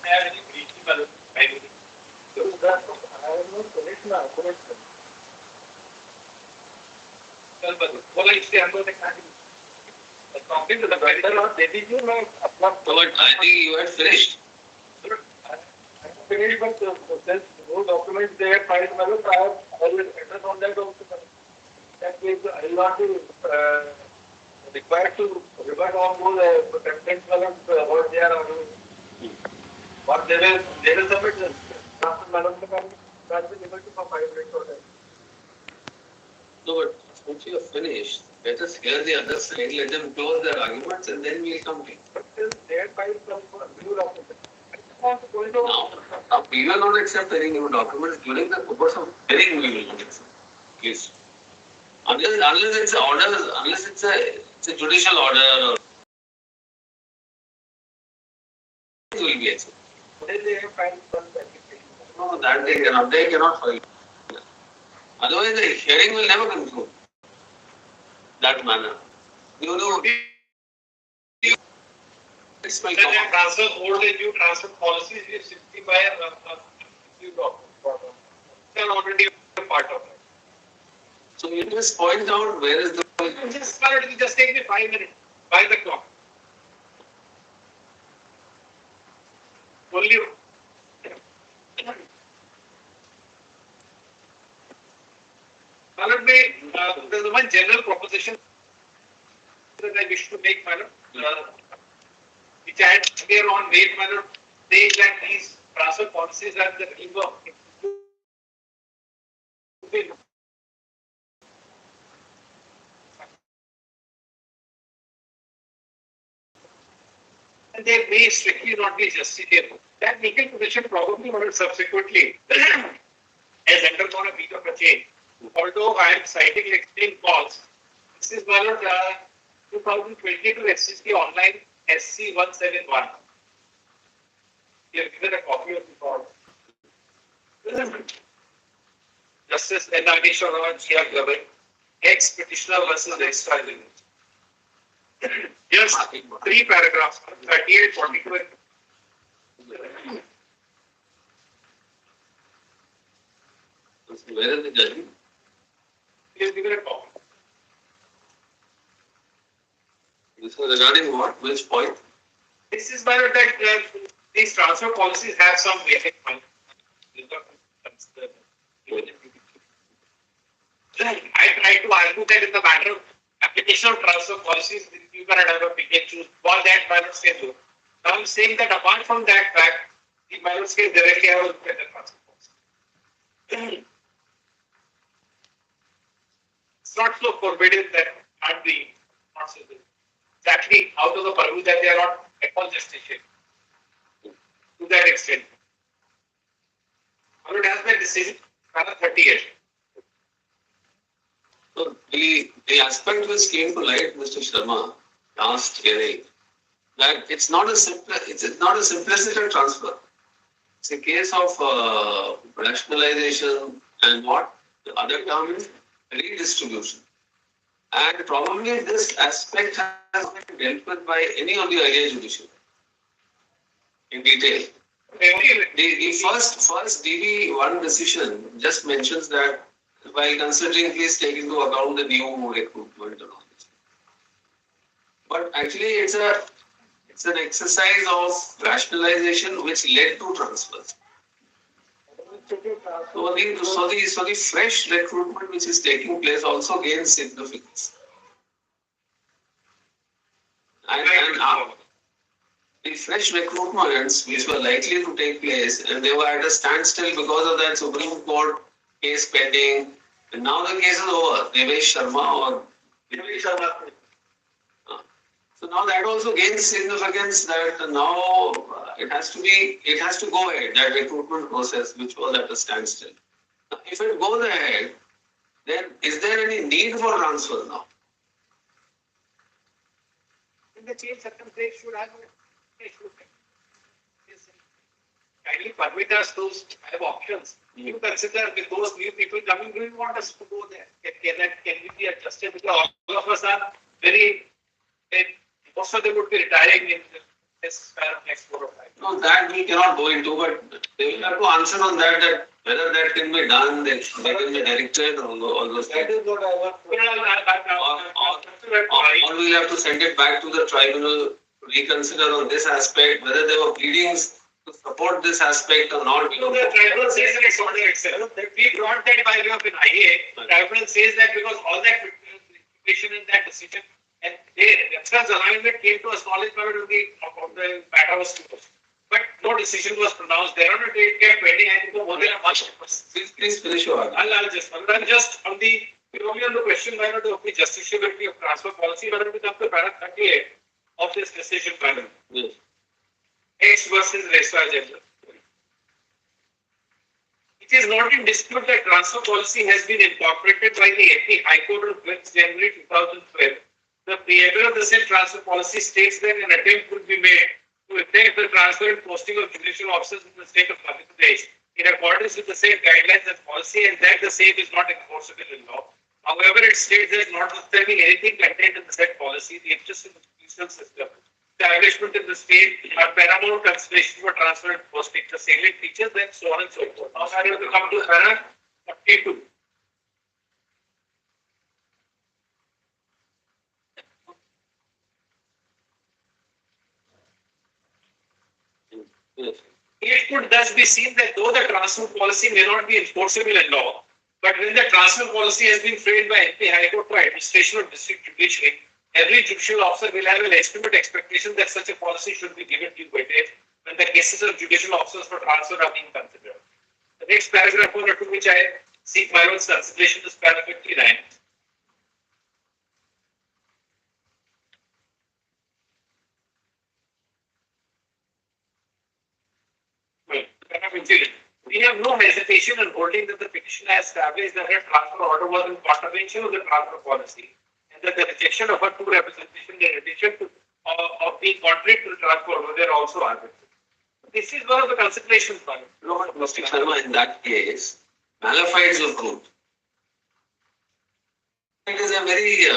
have any breaching balance. So that I have not finished now. बोला इससे हम लोग ने कहा talking to the vendor और दे दीजिए मैं अपना. But I think you had finished. I finished, but since those documents they have filed, I have always address on that also. That means I will not be required to revert on those templates what they are or they will submit this. After management can be able to provide it for them. No, but once you are finished, let us hear the other side, let them close their arguments and then we will complete. But still, they have filed some new documents. Now, we will not accept any new documents during the course of hearing. We will not accept. Please. Unless it's an order, unless it's a judicial order, or it will be accepted. They have filed some application. No, that they cannot file. Otherwise, the hearing will never conclude. That manner. You know, it's my transfer old and new transfer policies is 65 and they are already a part of it. So you just point out where is the. Just take me 5 minutes by the clock. Only. There's one general proposition that I wish to make, madam, which I had here on mail, madam, saying that these transfer policies are the river. And they may strictly not be justiciable. That legal position probably will subsequently has undergone a bit of a change. Although I am citing extreme calls, this is one of the 2022 SCC online SC 171. We have given a copy of the call. Justice N. G.R. Gavin, ex-petitioner versus ex-trial. Just 3 paragraphs, 38, 42. Where is the judgment? He has given a copy. This was regarding what? Which point? This is by that these transfer policies have some basic point. I try to argue that in the matter of application of transfer policies, you cannot have a pick and choose. All that minor can do. Now I'm saying that apart from that fact, the minor can directly have a look at the transfer policy. It's not so forbidden that can't be not so good. Exactly out of the purview that they are not at all justiciable to that extent. It has been decision, 38. So the aspect which came to light, Mr. Sharma, last hearing, that it's not a simplistic transfer. It's a case of rationalization and what the other term is redistribution. And probably this aspect has been dealt with by any of the earlier judiciary in detail. The first DB1 decision just mentions that while considering, please take into account the new recruitment and all this. But actually, it's an exercise of rationalization which led to transfers. So the fresh recruitment which is taking place also gains significance. And the fresh recruitments which were likely to take place and they were at a standstill because of that Supreme Court case pending, and now the case is over. Devesh Sharma. So now that also gains significance that now it has to go ahead, that recruitment process which was at a standstill. Now, if it goes ahead, then is there any need for transfer now? In the change circumstance should have kindly permit us to have options. You consider with those new people coming, do you want us to go there? Can we be adjusted? Because all of us are very, most of them would be retiring in this next 4 or 5 years. No, No, that we cannot go into, but they will have to answer on that whether that can be done, they can be directed, or all those things. That is what I want. Or we'll have to send it back to the tribunal to reconsider on this aspect, whether there were pleadings to support this aspect or not. The tribunal says in its order itself that we brought that by way of an IA. Tribunal says that because all that information in that decision and reference alignment came to us knowledge of the matter was closed. But no decision was pronounced there on it. It kept pending. I think more than a month. Please finish your argument. I'll just on the purely on the question whether of the justiciability of transfer policy, whether it becomes the para 38 of this decision panel. Yes. X versus registrar general. It is not in dispute that transfer policy has been incorporated by the MP High Court on 5th January 2012. The preamble of the said transfer policy states that an attempt would be made to effect the transfer and posting of judicial officers in the state of Madhya Pradesh in accordance with the same guidelines and policy, and that the same is not enforceable in law. However, it states that notwithstanding anything contained in the said policy, the interest in the judicial system, establishment in the state are paramount consideration for transfer and posting, the salient features, and so on and so forth. Now, I have to come to para 42. Yes. It could thus be seen that though the transfer policy may not be enforceable in law, but when the transfer policy has been framed by MP High Court for administration of district judiciary, every judicial officer will have a legitimate expectation that such a policy should be given due weightage when the cases of judicial officers for transfer are being considered. The next paragraph to which I seek my own consideration is paragraph 59. We have no hesitation in holding that the petitioner has established that her transfer order was in contravention of the transfer policy and that the rejection of her two representation in addition to of being contrary to the transfer order were also arbitrary. This is one of the considerations. No, Mr. Sharma, in that case, malafides of good. It is a very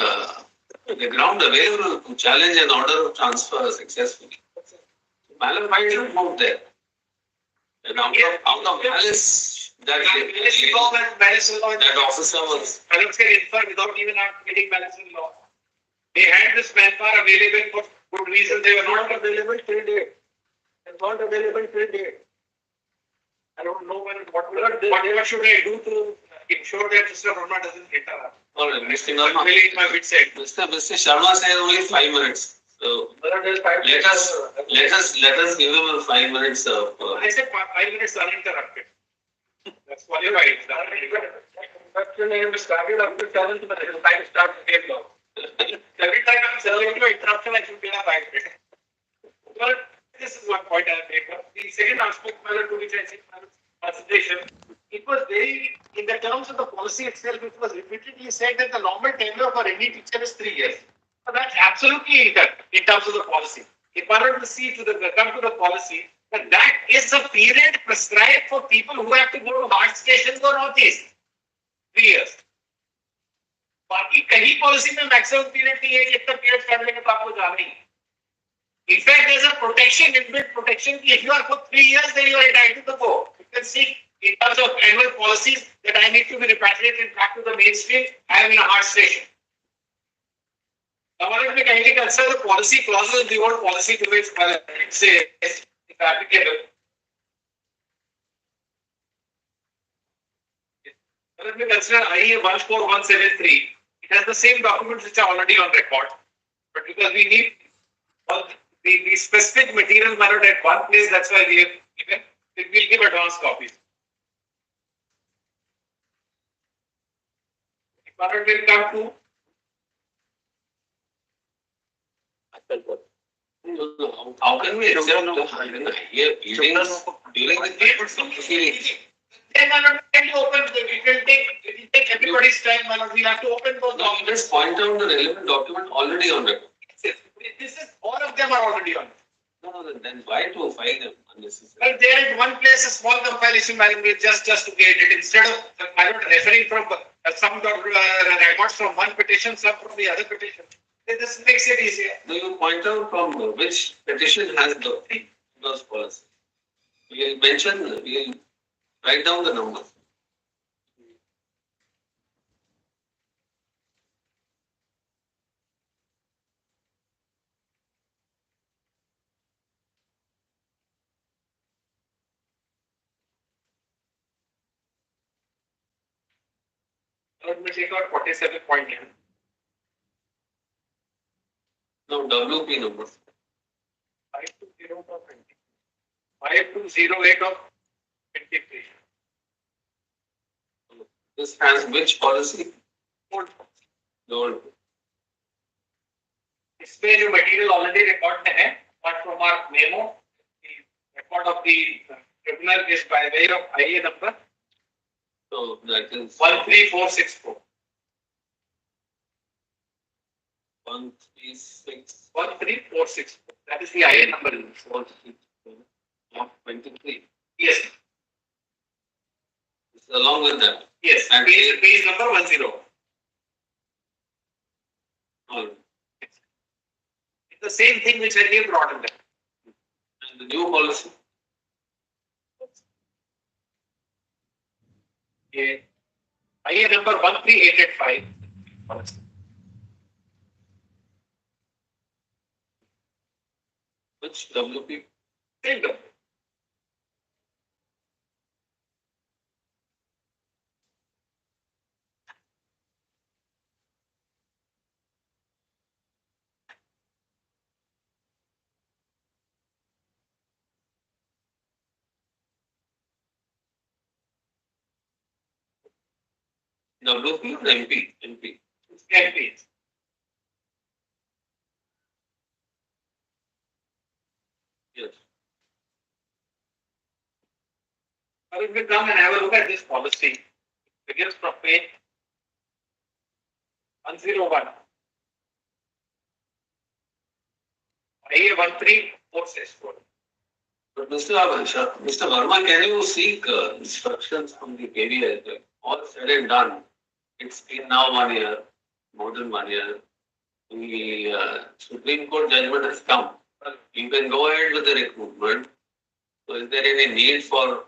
the ground available to challenge an order of transfer successfully. Malafides are not there. And out of malice, that officer was. Felons can infer without even getting malice in law. They had this manpower available for good reason. They were not available till date. They were not available till date. I don't know what should I do to ensure that Mr. Verma doesn't get up. All right, Mr. Verma. Really in my wit set. Mr. Sharma says only 5 minutes. So let us give him 5 minutes of. I said 5 minutes uninterrupted. That's qualified. Actually, I started after 7 minutes. I start again now. Every time I'm serving to interruption, I should be a 5 minutes. Well, this is one point I make up. The second aspect to which I said consideration, it was very, in the terms of the policy itself, it was repeatedly said that the normal tenure for any teacher is 3 years. So that's absolutely incorrect in terms of the policy. If I were to come to the policy, that is the period prescribed for people who have to go to hard stations or northeast. 3 years. बाकी कहीं policy में maximum period नहीं है कि इतना period कर लेंगे तो आपको जाना ही. In fact, there's a protection, inbuilt protection. If you are for 3 years, then you are entitled to go. You can see in terms of annual policies that I need to be repatriated back to the mainstream. I am in a hard station. Now, if we kindly consider the policy clauses of the old policy to which it says, if applicable, if we consider IA 14173, it has the same documents which are already on record, but because we need all the specific material matter at one place, that's why we have given, we will give advance copies. Matter will come to how can we accept during the then it will take everybody's time. We have to open those documents. Let's point out the relevant document already on record. This is all of them are already on. No, then why to file them unnecessarily? Well, there at one place a small compilation language just to get it instead of referring from some records from one petition, some from the other petition. This makes it easier. Do you point out from which petition has the Those policy. We'll mention, we'll write down the numbers. Let me take out 47.9. Now WP numbers. 5208 of 20. 5208 of 23. This has which policy? Old. The old. इसमें जो material already recorded है, but from our memo, the record of the tribunal is by way of IA number. So that is 13464. 136. 13464. That is the IA number. 23. Yes. This is along with that. Yes. And Page number 10. all. It's the same thing which I gave brought in there. And the new policy. Yeah. IA number 13885. Which WP? Same number. WP or MP? MP. It's MP. Yes. Now if we come and have a look at this policy, it begins from page 101. IA 13464. But Mr. Verma, can you seek instructions from the KVS? Like, all said and done. It's been now 1 year, more than 1 year. The Supreme Court judgment has come. You can go ahead with the recruitment. So is there any need for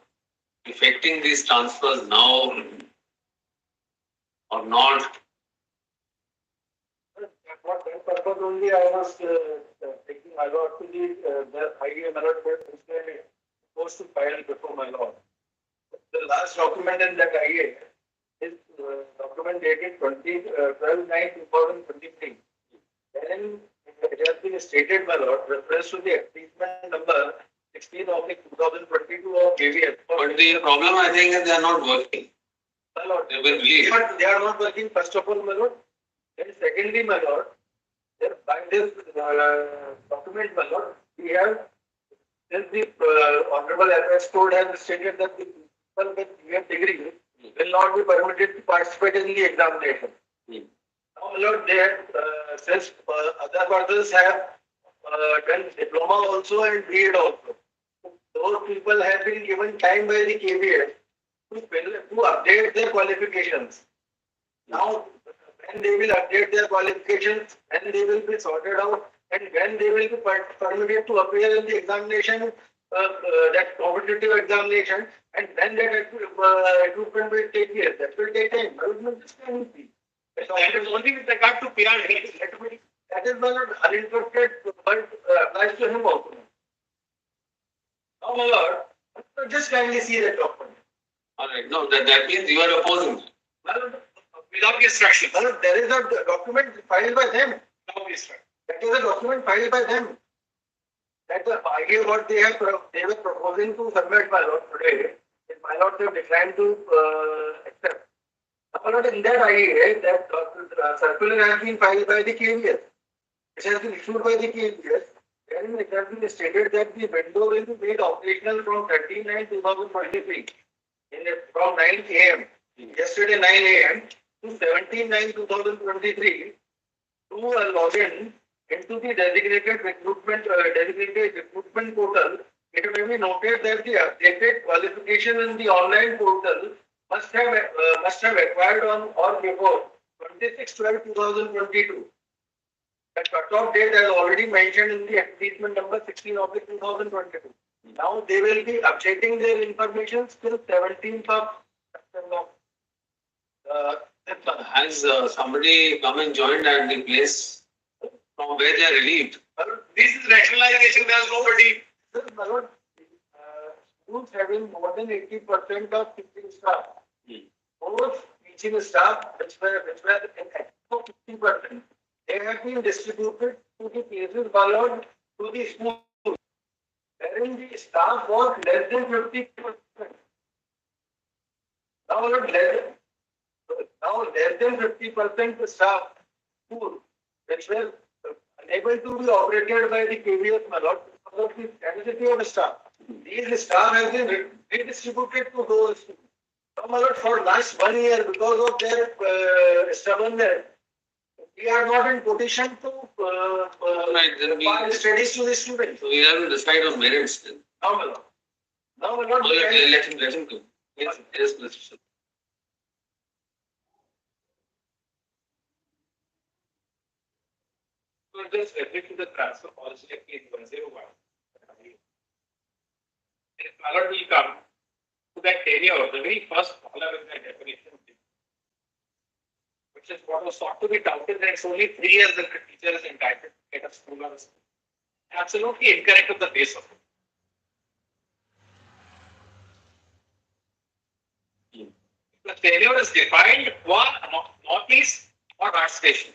effecting these transfers now or not? For that purpose only, I was taking my lord to the idea mirror which they supposed to file before my lord. The last document in that IA is document dated 12/9/2023. Then it has been stated, my lord, reference to the appeasement number 16 of 2022 of JVS. But the problem I think is they are not working. My lord, They will leave. but they are not working, first of all, my lord. Then secondly, my lord, by this document, my lord, we have, since the Honorable FS Code has stated that the people with BF degree will not be permitted to participate in the examination. Now, my lord, they have, since other persons have done diploma also and BEd also. Those people have been given time by the KBS to update their qualifications. Now, when they will update their qualifications, when they will be sorted out, and when they will be permitted to appear in the examination, that competitive examination, and then that recruitment will take years. That will take time. That is only with regard to PR. That is not uninterested, but applies to him also. Now, my lord, just kindly see that document. All right. No, that means you are opposing. Well, Without instructions. well, there is a document filed by them. Without instructions. That is a document filed by them. That's the idea what they were proposing to submit my lord today. My lord have declined to accept. My lord, in that idea, that circular has been filed by the KVS. It has been issued by the KVS. Then it has been stated that the window will be made operational from 13/9/2023 from 9 a.m. Yesterday 9 a.m. to 17/9/2023 to log in into the designated recruitment portal. It may be noted that the updated qualification in the online portal must have acquired on or before 26/12/2022. The cutoff date as already mentioned in the advertisement number 16 of the 2022. Now they will be updating their information till 17th of September. Has somebody come and joined at the place from where they are relieved? This is rationalization. There's nobody. Sir, my lord, schools having more than 80% of teaching staff. Those teaching staff which were in excess of 50%, they have been distributed to the places allowed to the schools, wherein the staff was less than 50%. Now, less than 50% staff school which were unable to be operated by the previous malot because of the scarcity of staff. These staff have been redistributed to those schools. Now, malot, for last 1 year, because of their stubbornness, we are not in position to provide studies to the students. So we have to decide on merits then. Now, malot. Now, malot, Let him do. Yes, Mr. Sir. So just refer to the transfer policy of case 101. If malad will come to that tenure, the very first column in that definition, which is what was sought to be doubted, that it's only 3 years that the teacher is entitled to get a school or a school. Absolutely incorrect on the face of it. The tenure is defined for northeast or north station.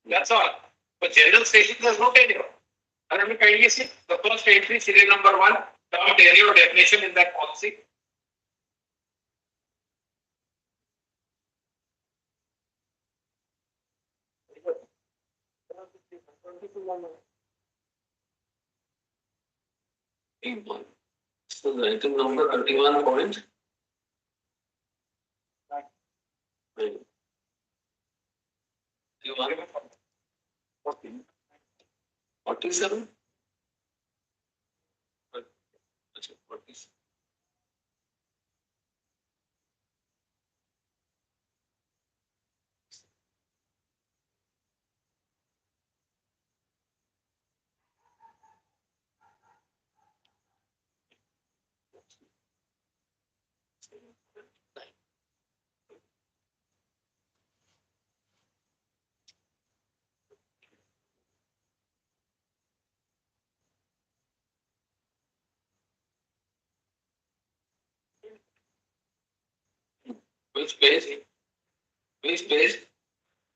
That's all. For general station, there's no tenure. And let me kindly see the first entry, serial number 1, term tenure definition in that policy. So the item number 31 point. 47? 47. Which page? Which page?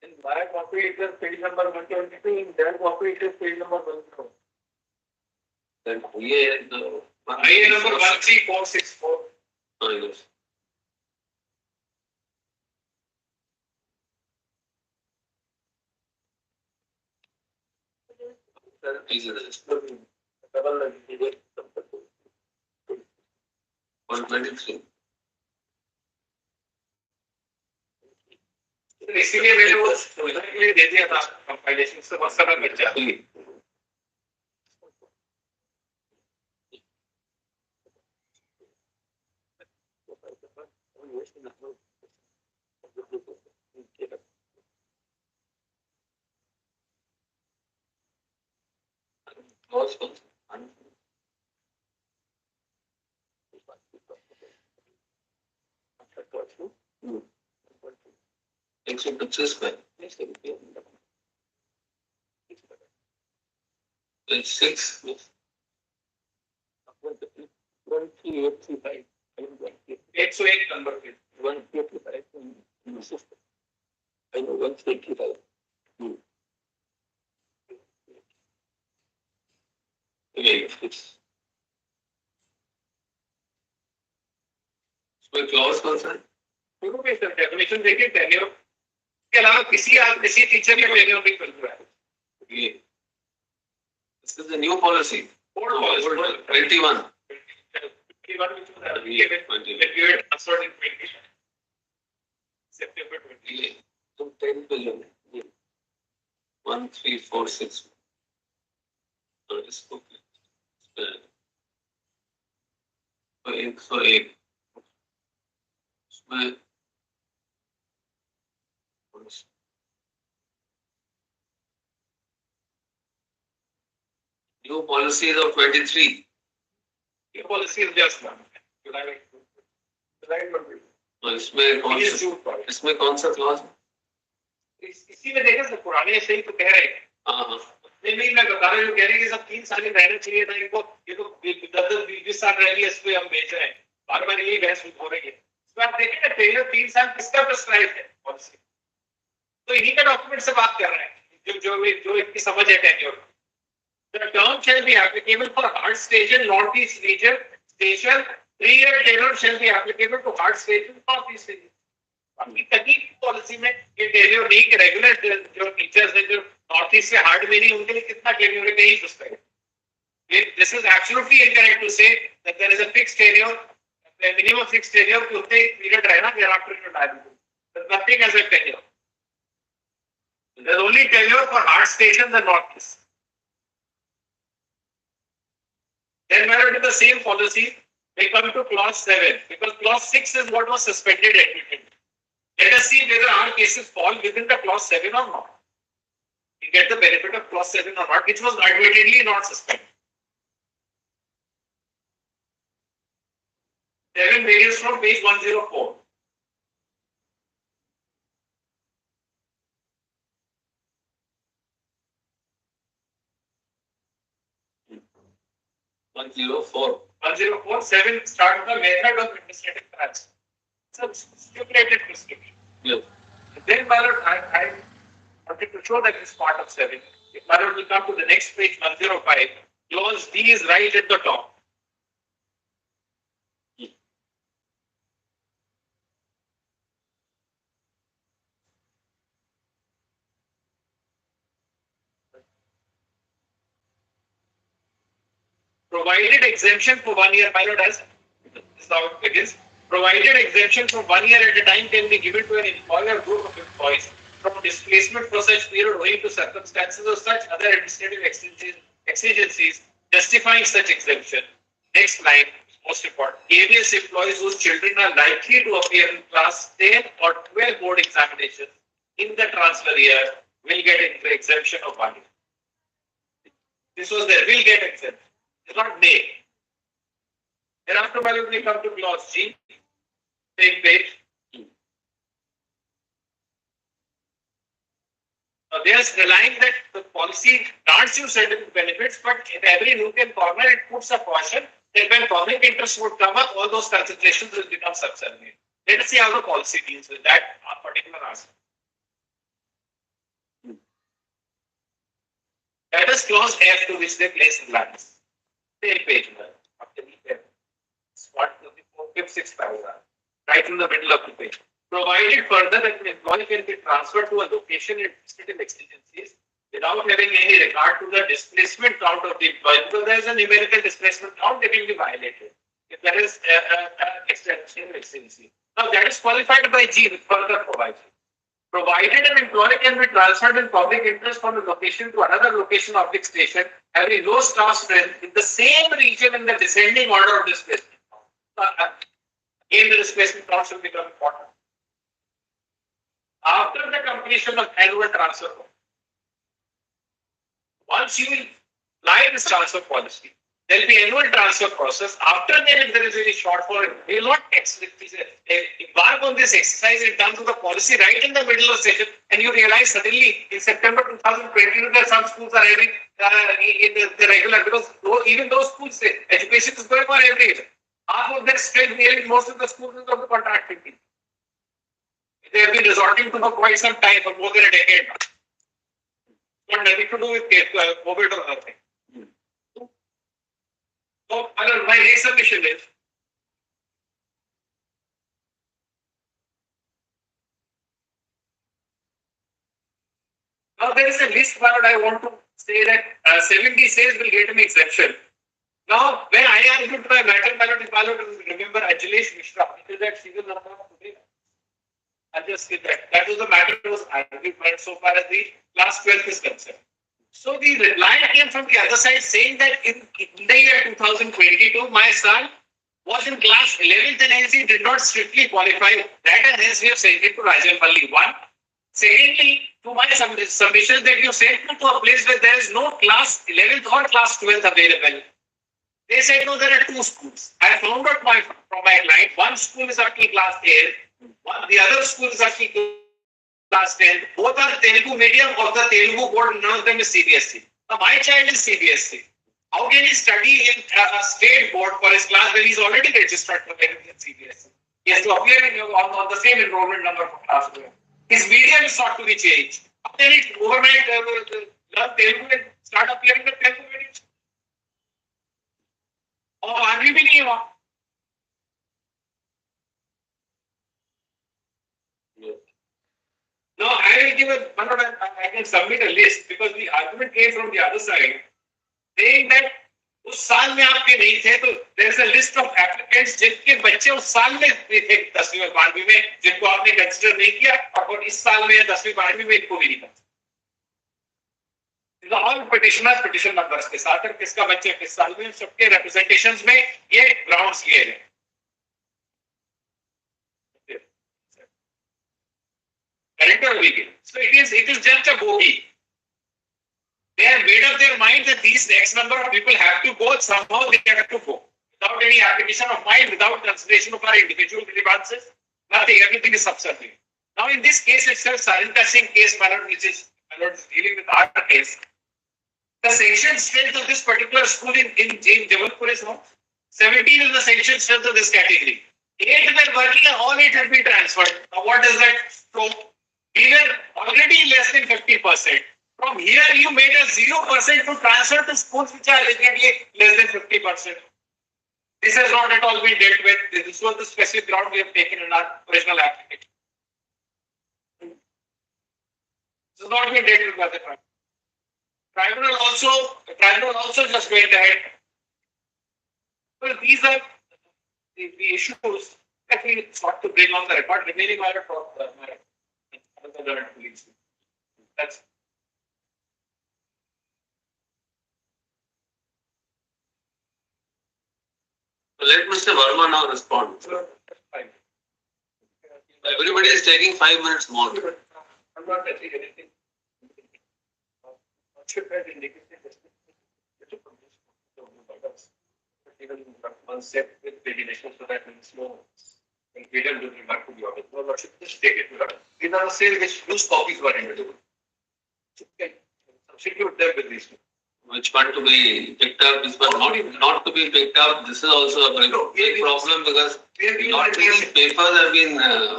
in my copy it is page number 122, in their copy it is page number 104. Then here the IA number 13464. Oh, yes. Easy this. 123. इसीलिए मैंने वो के लिए दे दिया था compilation से बहुत सारा बच्चा It's square. It's 6. 13835. 108 number पे 135. I know 135. इसमें क्लॉज कौन सा है? शुरू में सर डेफिनेशन देखिए टेन्योर के अलावा किसी टीचर का टेन्योर नहीं मिल रहा है ये This is the new policy. Old policy 21. 21 which was the period transferred in 20 September 20. ये तुम 10 पे लो. 1 3 4 6. तो इसको तो 101 उसमें New policies of 23. New policy is just one. July 20. तो इसमें कौन सा क्लॉज? इसी में देखें तो पुराने ऐसे ही तो कह रहे हैं। हाँ नहीं मैं बता रहा हूँ कह रहे हैं कि सब 3 साल ही रहना चाहिए था इनको, ये तो 10-20 साल रह लिया, इस पे हम बेच रहे हैं, बार बार यही बहस हो रही है। इसमें आप देखें ना टेन्योर 3 साल किसका प्रिस्क्राइब है पॉलिसी, तो इन्हीं का डॉक्यूमेंट से बात कर रहे हैं जो इनकी समझ है tenure. The term shall be applicable for hard station northeast region station. 3-year tenure shall be applicable to hard station northeast region. बाकी कहीं पॉलिसी में ये टेन्योर नहीं कि रेगुलर जो टीचर्स हैं जो नॉर्थ ईस्ट से हार्ड में नहीं, उनके लिए कितना टेन्योर है नहीं पूछता है। This is absolutely incorrect to say that there is a fixed tenure, a minimum fixed tenure कि उतने पीरियड रहना thereafter you die. There's nothing as a tenure. There's only tenure for hard stations and north east. Then when it is the same policy, we come to clause 7 because clause 6 is what was suspended admitted. Let us see whether our cases fall within the clause 7 or not. We get the benefit of clause 7 or not, which was admittedly not suspended. 7 varies from page 104. One zero four. 7 starts the method of administrative transfer. It's a stipulated prescription. Yeah. Then, my lord, I wanted to show that it's part of 7. If my lord will come to the next page, 105, clause D is right at the top. Provided exemption for 1 year, my lord, as this is how it begins. Provided exemption for 1 year at a time can be given to an employer or group of employees from displacement for such period owing to circumstances or such other administrative exigencies justifying such exemption. Next line, most important. ABS employees whose children are likely to appear in class 10 or 12 board examinations in the transfer year will get an exemption of 1 year. This was there, will get exemption. It's not may. Thereafter, we come to clause G, same page. Now, there's relying that the policy grants you certain benefits, but in every nook and corner, it puts a caution that when public interest would come up, all those considerations will become subservient. Let us see how the policy deals with that particular aspect. That is clause F to which they place reliance. Same page, fifth, sixth paragraph, right in the middle of the page. Provided further that an employee can be transferred to a location in administrative exigencies without having any regard to the displacement count of the employee, because there is a numerical displacement count that will be violated if there is an extension exigency. Now that is qualified by G with further provision. Provided an employee can be transferred in public interest from a location to another location of the station having low staff strength in the same region in the descending order of displacement. Again, the displacement count will become important. After the completion of annual transfer, once you will apply this transfer policy, there will be annual transfer process. After that, if there is any shortfall, we will not embark on this exercise in terms of the policy right in the middle of the session, and you realize suddenly in September 2022 that some schools are having in the regular, because even those schools, education is going on every year. Half of their strength, nearly most of the schools is of the contracting people. They have been resorting to for quite some time, for more than a decade. It's got nothing to do with COVID or other thing. So, my next submission is now there is a list where I want to say that 70 says will get an exception. Now, when I argued my matter, remember Ajalesh Mishra, it is that serial number of today. I'll just skip that. That was the matter that was argued so far as the class 12 is concerned. So the reply came from the other side saying that in the year 2022, my son was in class 11th and hence he did not strictly qualify that, and hence we have sent it to Rajan Palli 1. Secondly, to my submission that you sent me to a place where there is no class 11th or class 12th available. They said, no, there are two schools. I found out from my client, one school is up to class 10, the other school is up to class 10. Both are Telugu medium of the Telugu board, none of them is CBSE. Now, my child is CBSE. How can he study in a state board for his class when he's already registered for CBSE? He has to appear on the same enrollment number for class 12. His medium is not to be changed. Then it overnight learn Telugu and start appearing in Telugu medium. और आगे भी नहीं हुआ. No, I will give I can submit a list because the argument came from the other side saying that उस साल में आपके नहीं थे तो there is a list of applicants जिनके बच्चे उस साल में थे 10वीं और 12वीं में जिनको आपने कंसीडर नहीं किया और इस साल में 10वीं 12वीं में इनको भी नहीं किया. ऑल पिटिशनर पिटिशन नंबर्स के साथ किसका बच्चे किस साल में सबके रिप्रेजेंटेशंस में ये ग्राउंड्स लिए हैं. So it is just a bogey. They have made up their mind that these X number of people have to go, somehow they have to go. Without any application of mind, without consideration of our individual grievances, nothing, everything is subservient. Now in this case itself, Sarinta Singh case, which is dealing with our case, the sanction strength of this particular school in Jabalpur is what? 17 is the sanction strength of this category. 8 were working and all 8 had been transferred. Now what does that show? We were already less than 50%. From here, you made a 0% to transfer to schools which are allegedly less than 50%. This has not at all been dealt with. This was the specific ground we have taken in our original application. This has not been dealt with by the tribunal. Tribunal also just went ahead. Well, these are the issues that we sought to bring on the record. Remaining my colleagues. That's let Mr. Verma now respond. Everybody is taking 5 minutes more. I'm not touching anything. One step with regulation so that means no ingredient will be back to the order. No, not should just take it. These are the same which loose copies were introduced. Substitute them with these two. Which one to be picked up, this one not to be picked up. This is also a very big problem because not many papers have been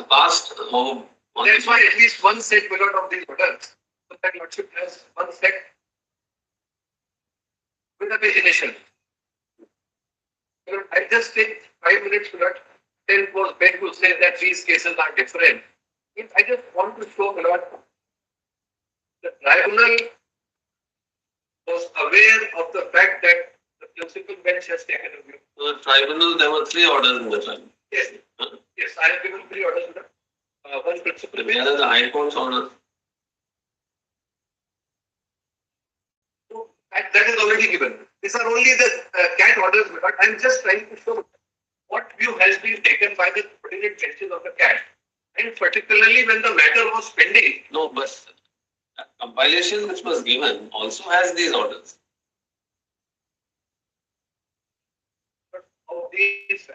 passed. That's why at least one set will not of these orders. So that Lordship has one set with a pagination. I just take 5 minutes to not tell was beg to say that these cases are different. If I just want to show the tribunal was aware of the fact that the principal bench has taken a view. So the tribunal, there were 3 orders in the tribunal. Yes. Yes, I have given 3 orders in the one principal bench. Where are the High Court's orders? So that is already given. These are only the CAT orders, but I am just trying to show what view has been taken by the subordinate benches of the CAT, and particularly when the matter was pending. No, but compilation which was given also has these orders. But of these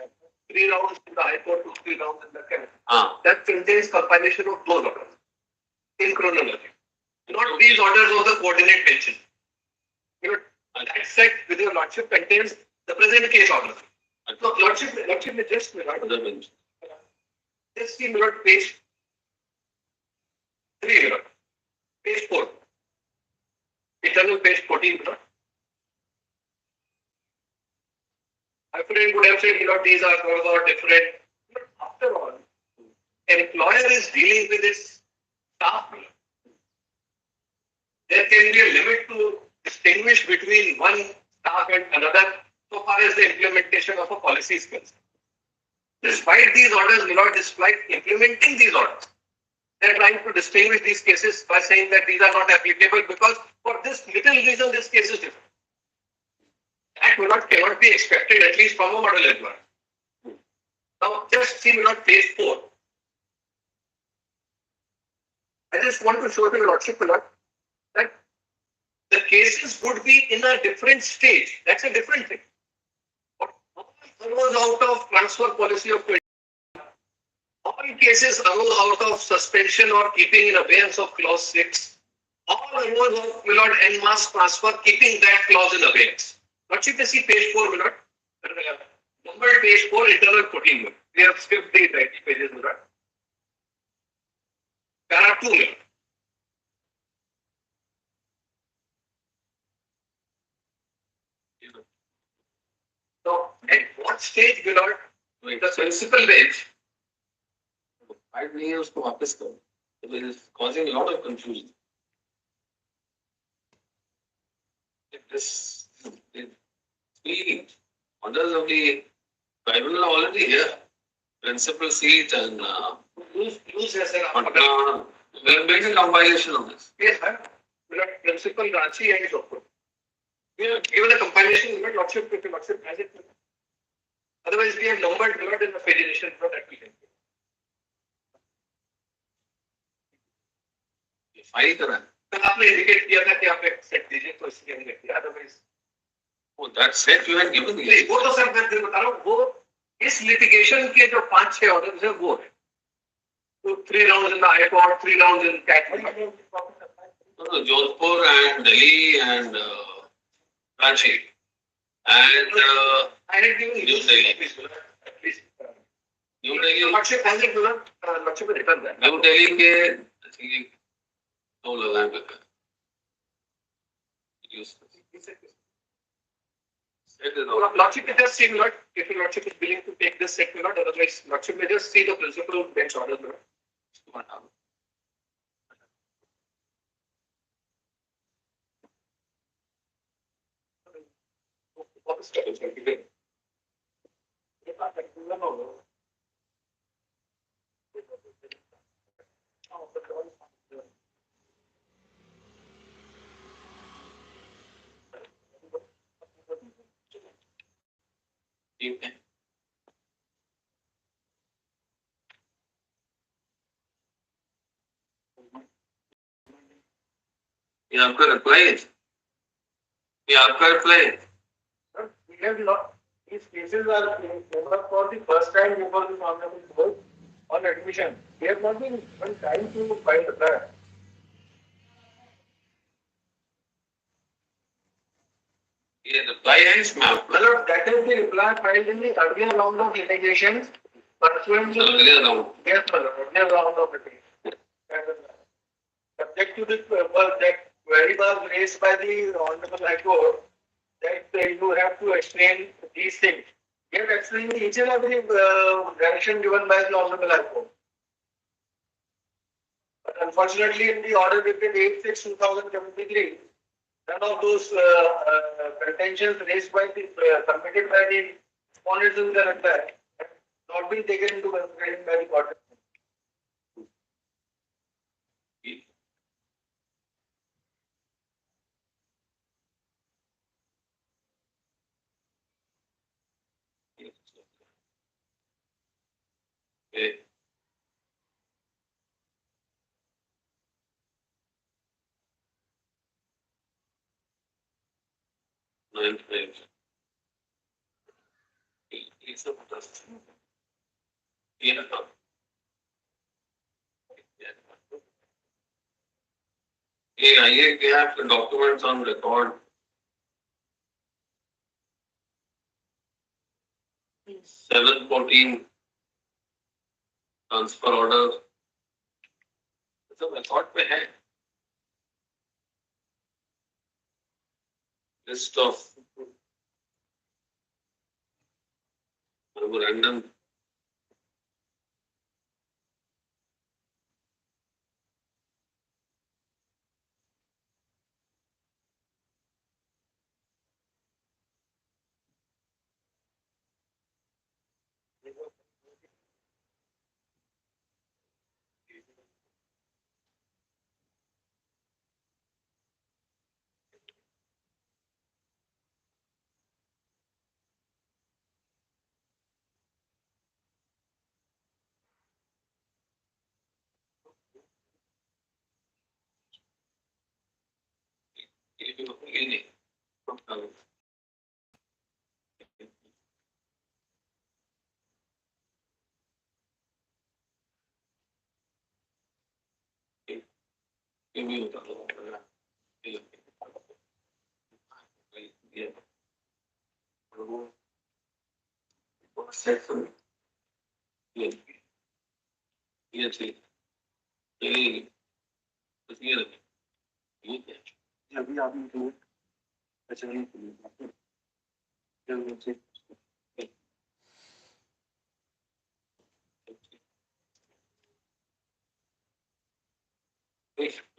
3 rounds in the High Court, 2-3 rounds in the CAT, that contains compilation of those orders in chronology. Not these orders of the coordinate benches. That set with your Lordship contains the present case order. So Lordship may just see page 3, page 4, internal page 14. My friend would have said, these are all different. But after all, an employer is dealing with its staff. There can be a limit to distinguish between one staff and another so far as the implementation of a policy is concerned. Despite these orders, despite implementing these orders, they are trying to distinguish these cases by saying that these are not applicable because for this little reason this case is different. That cannot be expected at least from a model employer. Now just see page 4. I just want to show the lordship a lot that the cases would be in a different stage. That's a different thing. But all arose out of transfer policy of 20. All cases arose out of suspension or keeping in abeyance of clause 6. All arose of Milord en masse transfer keeping that clause in abeyance. Lordship, you see page 4, Milord. Numbered page 4, internal 14. We have skipped the 90 pages, Milord. Para 2, Milord. So, at what stage, Milord, the principal bench 5 years to वापस करो. It is causing a lot of confusion. This the orders of the tribunal are already here. Principal seat and use as a we are making a compilation of this. yes, sir. Principal Ranchi and so forth. We have given a compilation, Milord, lordship, if the lordship has it. Otherwise, we have numbered Milord in the federation for that we can. File करा. कल आपने indicate किया था कि आप एक set दीजिए तो इसलिए हमने किया. Otherwise Oh, that set you had given me. नहीं, वो तो सर मैं बता रहा हूँ, वो इस लिटिगेशन के जो 5-6 ऑर्डर्स है वो है. तो 3 rounds in the high court, 3 rounds in CAT. No, Jodhpur and Delhi and Ranchi and I had given New Delhi. at least. New Delhi. Lordship has it Milord, lordship ने return that. New Delhi के दो लगाए पे. Lordship may just see, Milord, if the lordship is willing to take this set, Milord, otherwise lordship may just see the principal bench order, Milord. What is that? ठीक है. ये आपका reply है. ये आपका रिप्लाई है. We have not, these cases are over for the first time before the honorable court on admission. We have not been given time to file the trial. ये reply है इसमें आपका. Well, that is the reply filed in the earlier round of litigation pursuant to अगले round. yes, earlier round of litigation. Subject to this, that query was raised by the Honorable High Court that you have to explain these things. We have explained each and every direction given by the Honorable High Court. But unfortunately, in the order dated 8/6/2023, none of those contentions raised by the submitted by the respondents in the reply have not been taken into consideration by the court. Okay. Ninth page. It's a dust. Yeah. Yeah, you have the documents on record. 7/14 transfer order सब record पे है. List of memorandum. Evening. अभी आपने अच्छा नहीं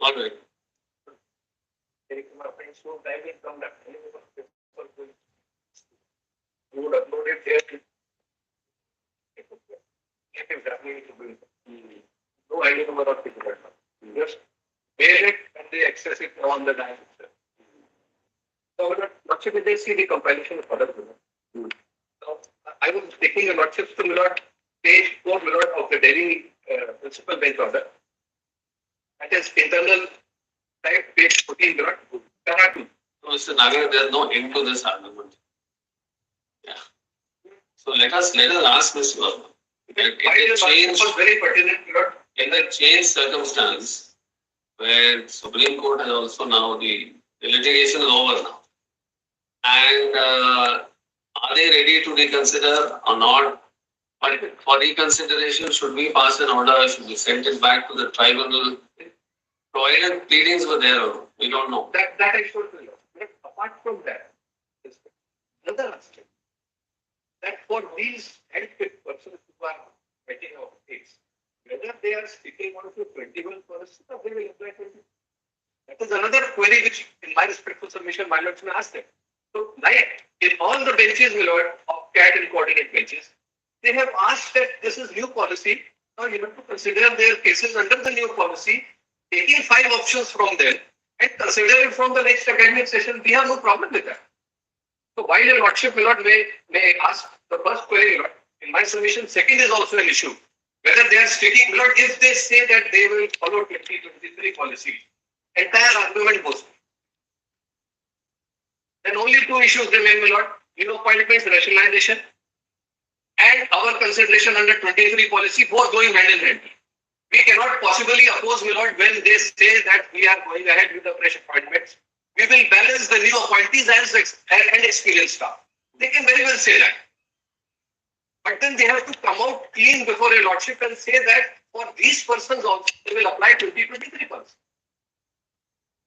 All right. You would upload it there. No idea number of people. Just mail it and they access it on the time. So not sure if they see the compilation of other people. So I was taking a not shift to Milord, page 4 Milord of the Delhi principal bench order. That is internal type page 14 Milord. Mr. Nagar, there is no end to this argument. Yeah. So let us ask Mr. Verma. Very pertinent Milord. In the change circumstance where Supreme Court has also now the litigation is over now. And are they ready to reconsider or not? For reconsideration, should we pass an order? Should we send it back to the tribunal? Provided pleadings were there or no? We don't know. That I should tell you. But apart from that, another aspect that for these handpicked persons who are getting our case, whether they are speaking on to 21 persons or they will apply 20. That is another query which, in my respectful submission, my lords may ask them. So, like in all the benches, my lord, of CAT and coordinate benches, they have asked that this is new policy. Now you have to consider their cases under the new policy, taking 5 options from them and consider it from the next academic session. We have no problem with that. So while your lordship, my lord, may ask the first query, my lord, in my submission, second is also an issue. Whether they are sticking, my lord, if they say that they will follow 2023 policy, entire argument goes. Then only 2 issues remain, my lord. New appointments, rationalization, and our consideration under 23 policy, both going hand in hand. We cannot possibly oppose, my lord, when they say that we are going ahead with the fresh appointments. We will balance the new appointees and experienced staff. They can very well say that. But then they have to come out clean before a lordship and say that for these persons also, they will apply 2023 policy.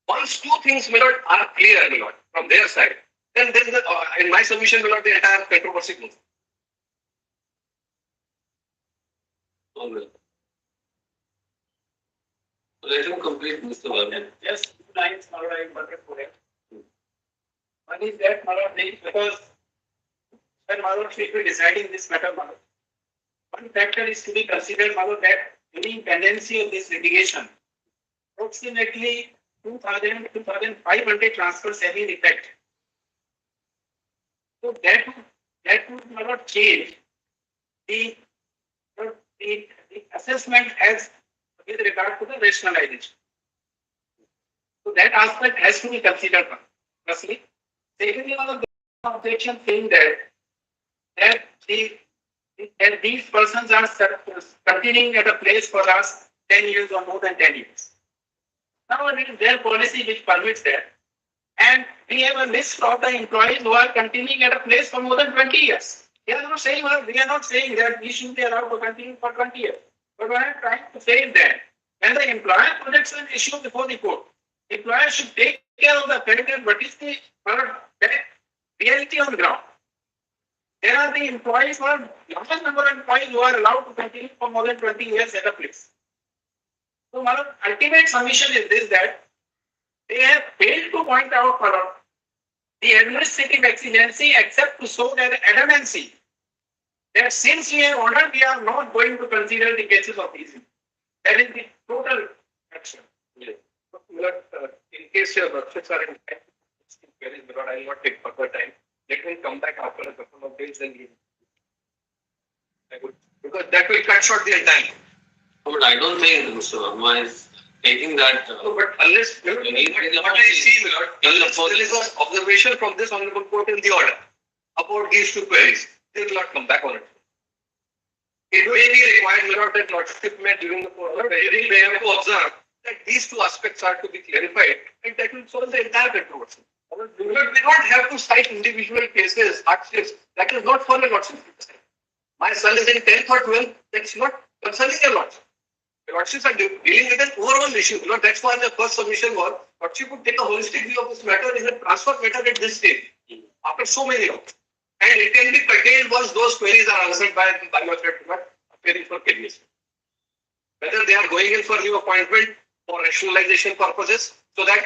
Once 2 things, my lord, are clear, my lord, from their side, then in my submission, my lord, the entire controversy goes. All right. Let him complete, Mr. Verma. Just 2 lines, my lord, I wanted to add. One is that, my lord, because when my lord should be deciding this matter, my lord, one factor is to be considered, my lord, that during pendency of this litigation, approximately 2,500 transfers have been effected. So that would my lord change the assessment as with regard to the rationalization. So that aspect has to be considered. Firstly, secondly, one of the objection saying that these persons are continuing at a place for us 10 years or more than 10 years. Now it is their policy which permits that. And we have a list of the employees who are continuing at a place for more than 20 years. We are not saying that we should be allowed to continue for 20 years. But what I am trying to say is that when the employer projects an issue before the court, the employer should take care of the fact that what is the reality on the ground. There are the employees, large number of employees who are allowed to continue for more than 20 years at a place. So my ultimate submission is this, that they have failed to point out the administrative exigency except to show their adamancy that since we have ordered, we are not going to consider the cases of these. That is the total action. Yeah. In case your workshops are in time, I will not take further time. Let me come back after a couple of days and leave. Because that will cut short the entire. But I don't think Mr. Verma is taking that. No, but unless, what I see, my lord, unless there is an observation from this honorable court in the order about these two queries, they will not come back on it. It may be required, my lord, that lordship may during the course of hearing may have to observe that these two aspects are to be clarified, and that will solve the entire controversy. We don't have to cite individual cases, hardships. That is not for a lordship. My son is in 10th or 12th. That's not concerning a lordship. The lordships are dealing with an overall issue. You know, that's why the first submission was lordship would take a holistic view of this matter is a transfer matter at this stage after so many years. And it can be curtailed once those queries are answered by your threat, not appearing for KBS. Whether they are going in for new appointment for rationalization purposes, so that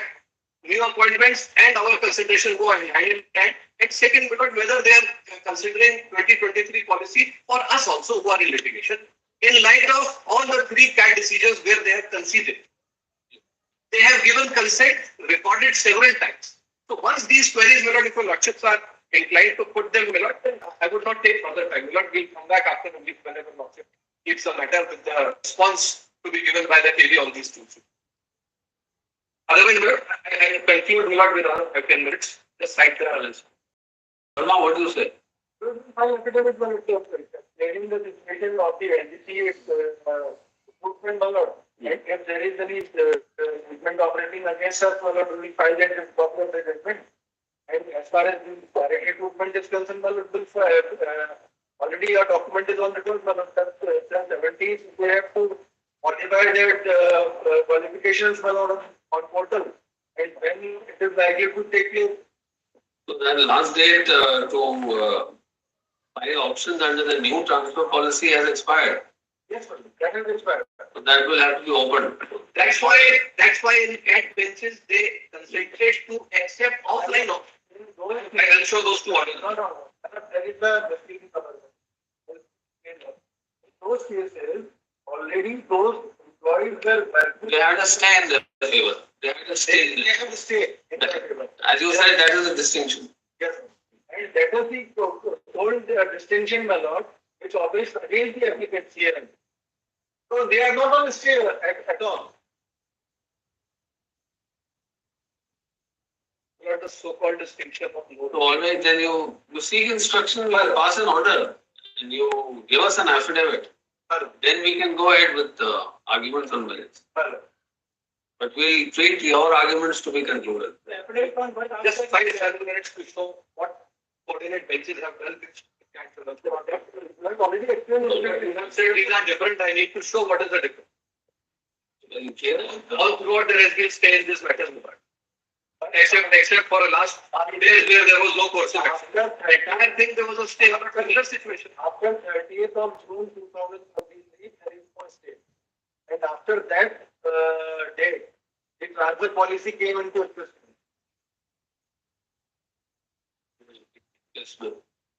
new appointments and our consideration go hand in hand. And second, whether they are considering 2023 policy for us also who are in litigation, in light of all the three CAT decisions where they have conceded. They have given consent recorded several times. So once these queries, if your lordships are inclined to put them, then I would not take further time. We'll come back after the week whenever lordship keeps a matter with the response to be given by the KB on these two. Otherwise, I conclude with another 10 minutes. Just cite the analysis. Now, what do you say? My affidavit was explaining the situation of the entity recruitment, my lord. If there is any judgment operating against us, my lord, we will file that as copy of the judgment. And as far as the direct recruitment is concerned, my lord, already a document is on the table, my lord, that's 17th. They have to modify their qualifications, my lord, on portal. And when it is likely to take place. So the last date to file options under the new transfer policy has expired. Yes, sir. That has expired. So that will have to be opened. That's why in CAT benches they concentrate to accept offline options. I'll show those two orders. No. There is a those cases already those employees were. They had a stay in their favor. They had a stay in They their have to stay. As you said, that is a distinction. Yes, and that is the whole distinction, my lord, which operates against the applicant CRM. So they are not on the stay at all. Not the so-called distinction of So always then you seek instruction, you pass an order and you give us an affidavit. Then we can go ahead with the arguments on merits. But we'll treat your arguments to be concluded. just 5 minutes to show what coordinate benches have done. Already explained. These are different. I need to show what is the difference. Very clear. All throughout there has been stay in this matter. Except for the last 2 days where there was no course of action. I think there was a stay on a particular situation. After 30th of June 2023, there is no stay. And after that date, the transfer policy came into existence. Yes, ma'am.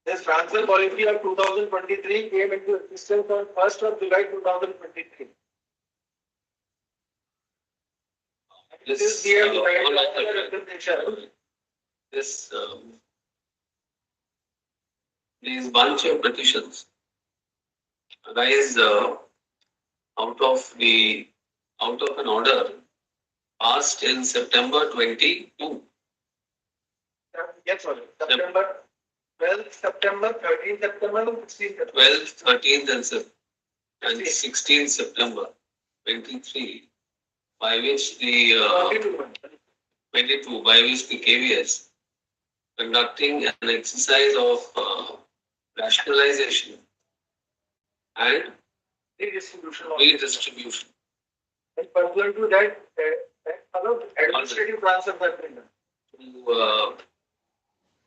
This transfer policy of 2023 came into existence on 1st of July 2023. This This these bunch of petitions arise out of an order passed in September 22. Yes, sorry. September 12th September, 13th September, 16th September. 12th, 13th and 16th September 23, by which the 22, by which the KVS conducting an exercise of rationalization and redistribution. And pursuant to that, administrative transfer has been done.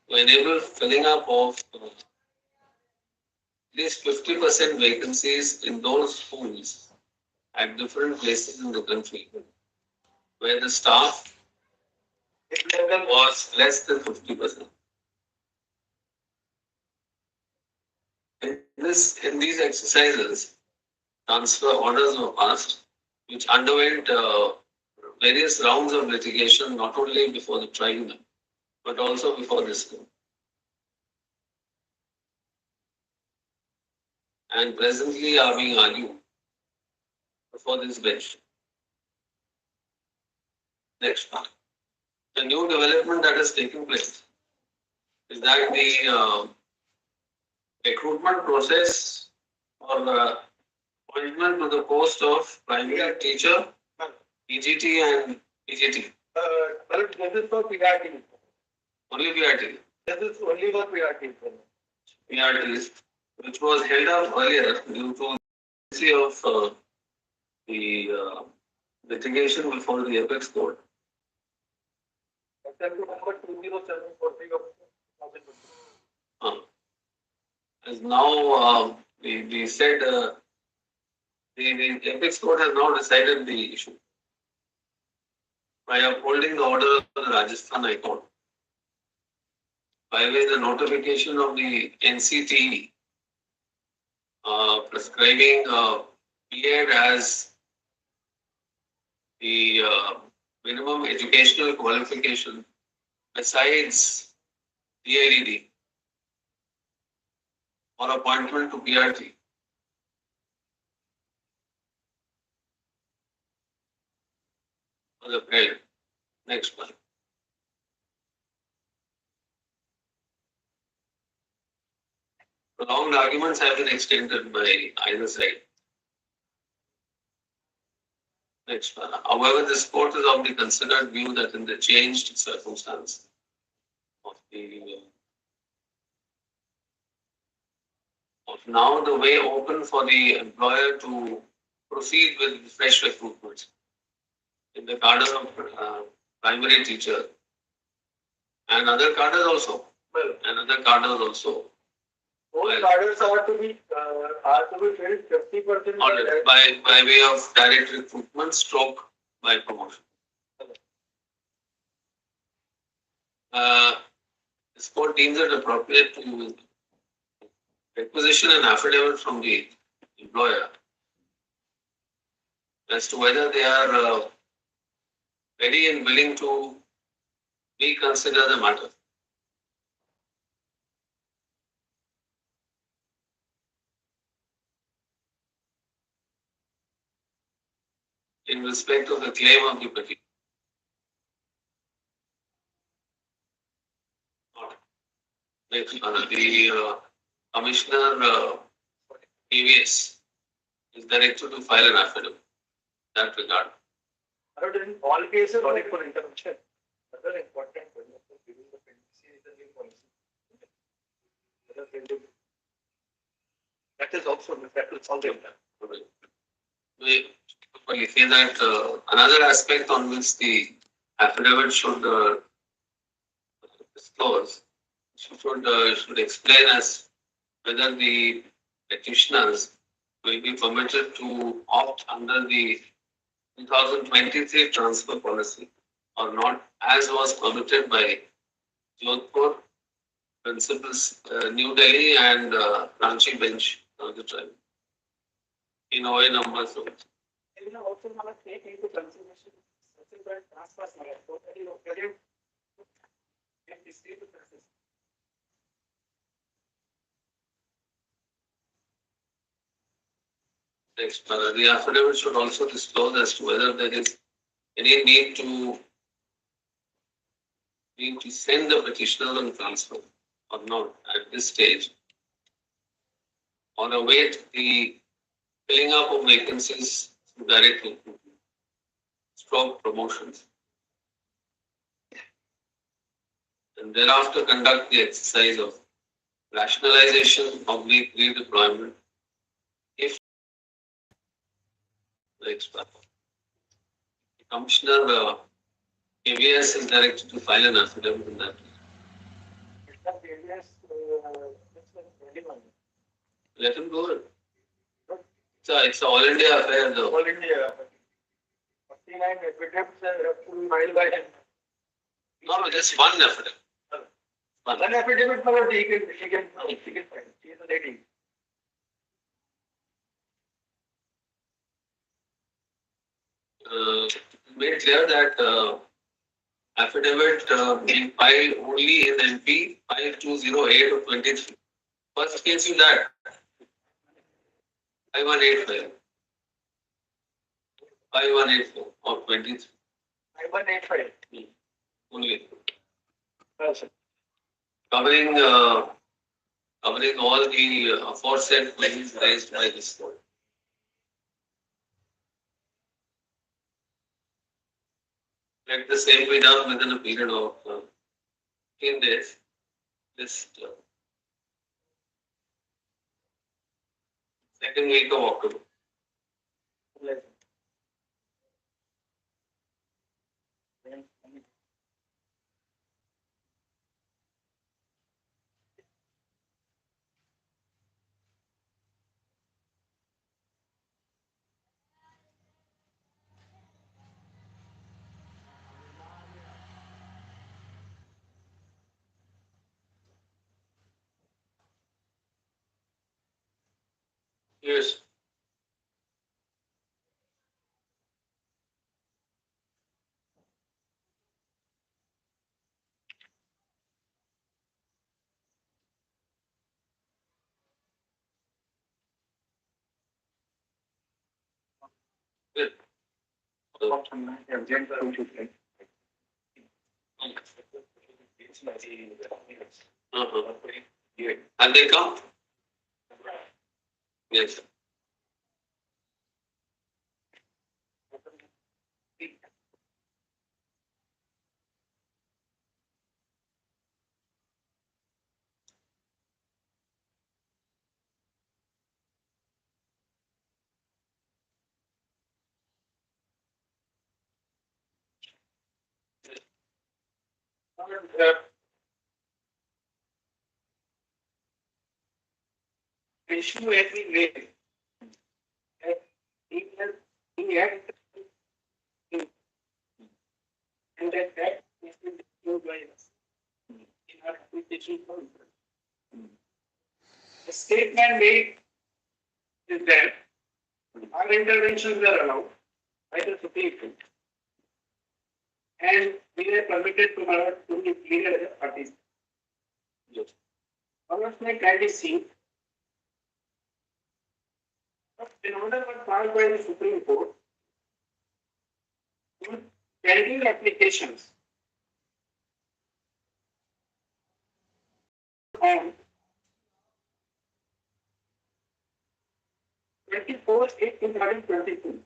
To enable filling up of at least 50% vacancies in those schools at different places in the country where the staff was less than 50%. In these exercises, transfer orders were passed, which underwent various rounds of litigation, not only before the tribunal, but also before this court. And presently are being argued before this bench. Next one. The new development that is taking place is that the recruitment process or the appointment to the post of primary teacher, EGT and PGT. This is for PRT. Only PRT. This is only for PRT. PRT, which was held up earlier due to the of the litigation before the apex court. Number 20740 of 2020. As now we said the apex court has now decided the issue by upholding the order of the Rajasthan High Court by way the notification of the NCT prescribing B.Ed as the minimum educational qualification besides DIDD or appointment to PRT. For the prelim. Next one. Prolonged arguments have been extended by either side. Next one. However, this court is of the considered view that in the changed circumstance of now the way open for the employer to proceed with fresh recruitment in the cadre of primary teacher and other cadres also. Those cadres are to be filled 50% by way of direct recruitment stroke by promotion. This court deems it appropriate to requisition an affidavit from the employer as to whether they are ready and willing to reconsider the matter. In respect of the claim of the petition. The Commissioner AVS is directed to file an affidavit in that regard. in all cases. Sorry for interruption. Another important point of giving the pendency is the new policy. That is also the We say that another aspect on which the affidavit should disclose should explain as whether the petitioners will be permitted to opt under the 2023 transfer policy or not, as was permitted by Jodhpur, Principals, New Delhi and Ranchi bench of the trial. In OA numbers. also want to take into consideration transfers totally Next, the affidavit should also disclose as to whether there is any need to send the petitioner on transfer or not at this stage, or await the filling up of vacancies through direct recruitment, stroke promotions, and thereafter conduct the exercise of rationalization of the redeployment if the expert. Commissioner AVS is directed to file an affidavit in that. Let him do it. It's an all India affair though. All India. 49 affidavits have to be filed by him. No, just one affidavit. One affidavit, but he can file. She is a lady. Made clear that affidavit being filed only in MP 5208 of 23. First case you that 5185 5184 of 23. 5185. Only. Yes, sir. Covering all the aforesaid claims raised by this court. Let the same be done within a period of 15 days. This second week of October. Yes. Yes. Good. And they come? Yes. Issue has been raised. He had and that is been disclosed by us in our application for the statement made is that our interventions were allowed by the Supreme Court and we were permitted to be pleaded as a parties. Yes. Congress may kindly see in order was passed by the Supreme Court pending applications on 24/8/2022.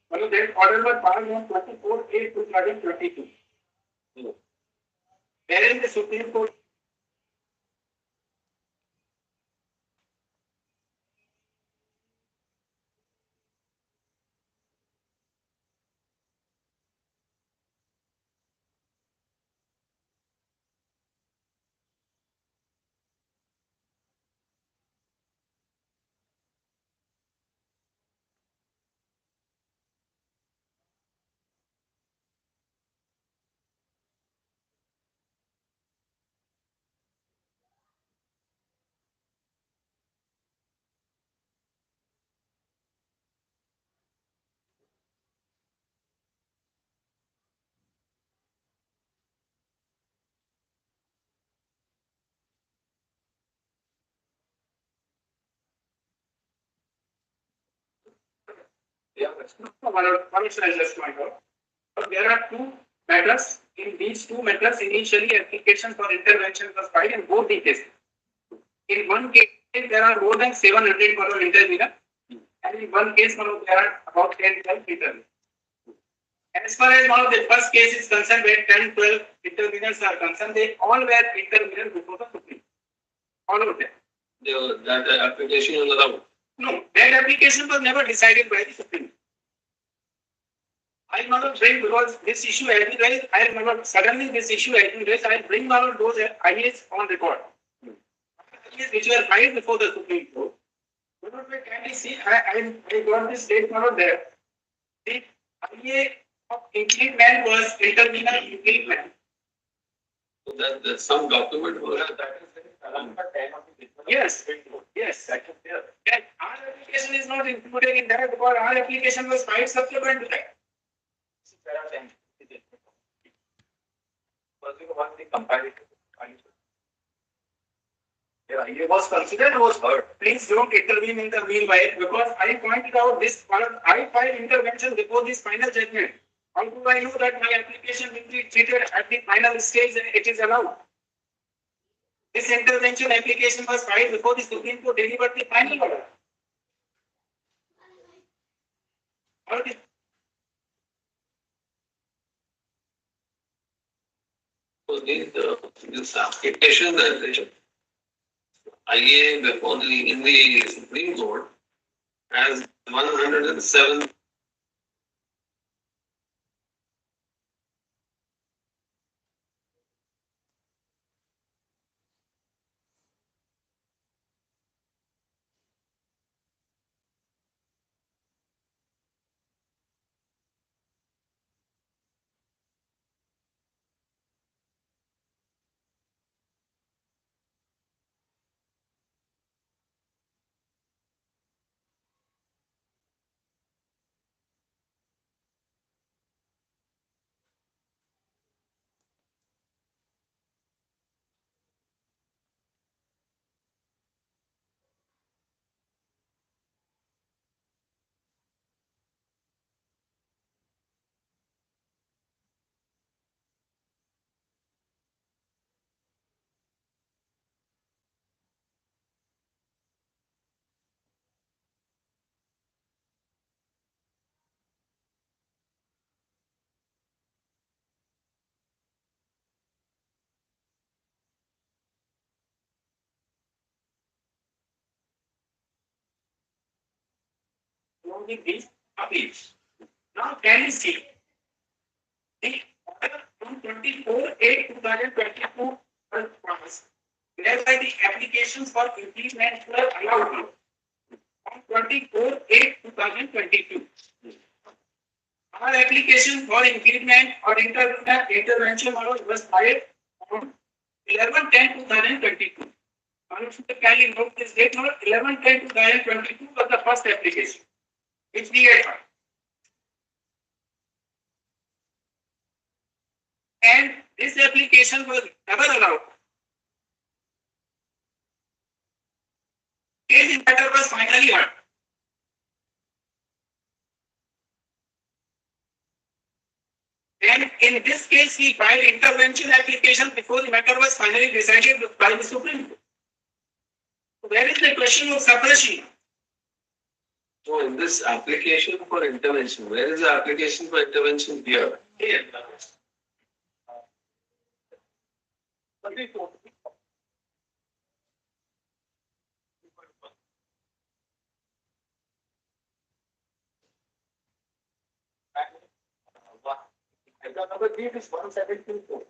Well, that order was passed on 24/8/2022. Wherein the Supreme Court one is just point out. But there are two matters. In these two matters, initially application for intervention was filed in both the cases. In one case, there are more than 700 crore interveners, and in one case, there are about 10-12 interveners. As far as one of the first case is concerned, where 10-12 interveners are concerned, they all were interveners before the Supreme. All of them. That application is allowed. No, that application was never decided by the Supreme. I am not saying because this issue has been raised, I am not suddenly this issue has been raised, I will bring all of those ideas on record. Ideas which were filed before the Supreme Court. What we can see, I got this statement there. The idea of increased man was intervenor increased man. So that some document was that is Yes, yes. That is there. Yes, our application is not included in that because our application was filed subsequent to that. Was the comparative? Yeah, he was considered, he was heard. Please don't intervene in the meanwhile, because I pointed out this. I filed intervention before this final judgment. How do I know that my application will be treated at the final stage and it is allowed? This intervention application was filed before the Supreme Court delivered the final order. How did So this application that IA before in the Supreme Court has 107. only these appeals? Now can you see the order from 24/8/2022 was passed, whereby the applications for implement were allowed on 24/8/2022. Our application for implement or intervention order was filed on 11/10/2022. Can you note this date? 11/10/2022 was the first application which we had filed. And this application was never allowed. Case matter was finally heard. And in this case, we filed intervention application before the matter was finally decided by the Supreme Court. Where is the question of suppression? So in this application for intervention, where is the application for intervention here? Here. Number 3 is 1724.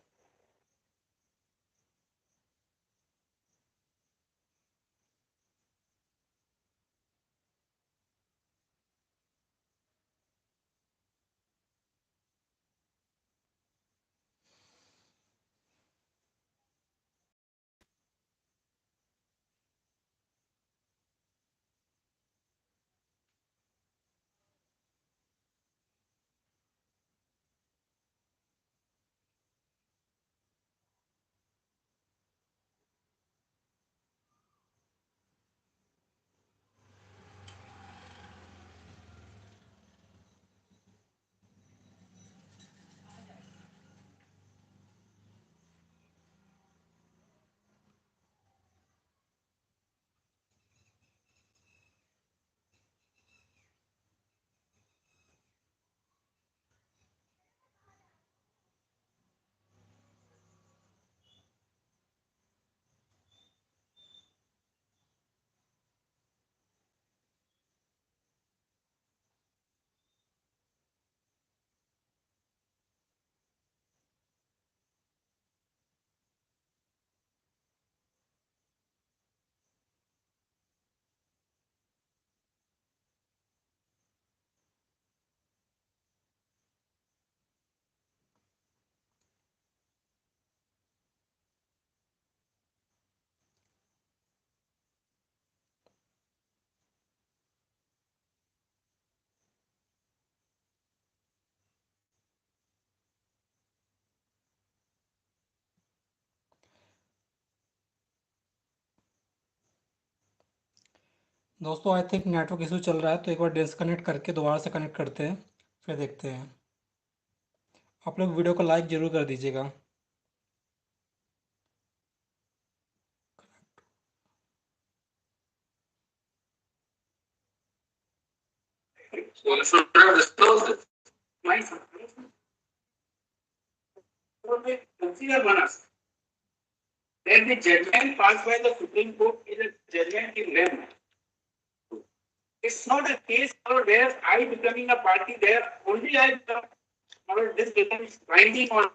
दोस्तों I think network issue चल रहा है, तो एक बार disconnect करके दोबारा से connect करते हैं, फिर देखते हैं। आप लोग वीडियो को लाइक जरूर कर दीजिएगा। So you should have disclosed it. My son. So they consider one aspect. Then the judgment passed by the Supreme Court is a judgment in rem. It's not a case where I becoming a party there, only I become, or this becomes binding on